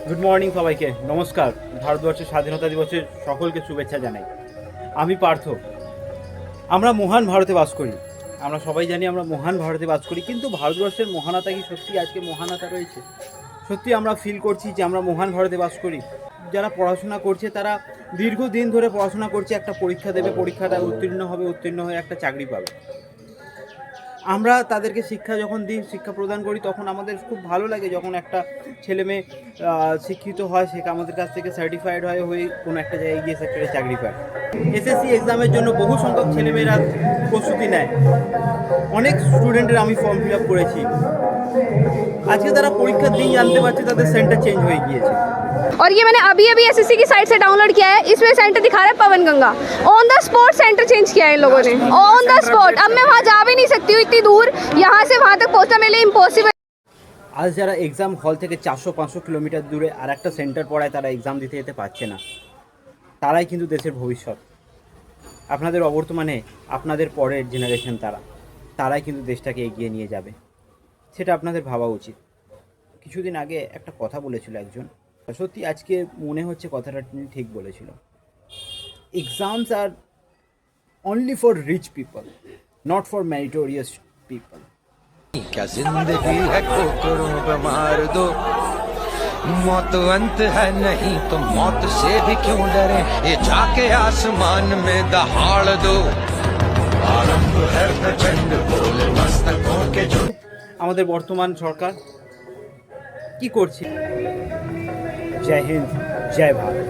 Good morning সবাইকে, নমস্কার। ভারতবর্ষের স্বাধীনতা দিবসের সকলকে শুভেচ্ছা জানাই। আমি পার্থ। আমরা মহান ভারতে বাস করি, আমরা সবাই জানি আমরা মহান ভারতে বাস করি, কিন্তু ভারতবর্ষের মহানতা কি সত্যি আজকে মহানতা রয়েছে? সত্যি আমরা ফিল করছি যে আমরা মহান ভারতে বাস করি? যারা পড়াশোনা করছে তারা দীর্ঘদিন ধরে পড়াশোনা করছে, একটা পরীক্ষা দেবে, পরীক্ষাটা উত্তীর্ণ হবে, উত্তীর্ণ হয়ে একটা চাকরি পাবে। আমরা তাদেরকে শিক্ষা যখন দিই, শিক্ষা প্রদান করি, তখন আমাদের খুব ভালো লাগে যখন একটা ছেলে মেয়ে শিক্ষিত হয়, সে আমাদের কাছ থেকে সার্টিফাইড হয়ে কোনো একটা জায়গায় গিয়ে সেক্টরে চাকরি পায়। এসএসসি এক্সামের জন্য বহু সংখ্যক ছেলেমেয়েরা প্রস্তুতি নেয়, অনেক স্টুডেন্টের আমি ফর্ম ফিল আপ করেছি। আজকে তারা পরীক্ষার দিন জানতে পারছে তাদের সেন্টার চেঞ্জ হয়ে গিয়েছে। और ये मैंने अभी अभी एसएससी की साइट से डाउनलोड किया है। इसमें सेंटर दिखा रहा है Pawan Ganga. On the spot centre change किया है इन लोगों ने, ऑन द स्पॉट। अब मैं वहाँ जा भी नहीं सकती हूँ इतनी दूर, यहाँ से वहाँ तक पहुँचना मेरे लिए इम्पॉसिबल। আজ যারা এক্সাম হল থেকে 400-500 কিলোমিটার দূরে আর একটা সেন্টার পড়ায়, তারা এক্সাম দিতে যেতে পারছে না। তারাই কিন্তু দেশের ভবিষ্যৎ। আপনাদের অবর্তমানে আপনাদের পরের জেনারেশন তারাই কিন্তু দেশটাকে এগিয়ে নিয়ে যাবে, সেটা আপনাদের ভাবা উচিত। কিছুদিন আগে একটা কথা বলেছিল একজন, সত্যি আজকে মনে হচ্ছে কথাটা তিনি ঠিক বলেছিল। Exams are only for rich people, not for meritorious people. क्या जिंदगी है ठोकरों पे मार दो, मौत अंत है नहीं तो मौत से भी क्यों डरे, ये जाके आसमान में दहाड़ दो, आरंभ है प्रचंड बोले मस्तकों के जो। আমাদের বর্তমান সরকার কি করছে? জয় হিন্দ, জয় ভারত।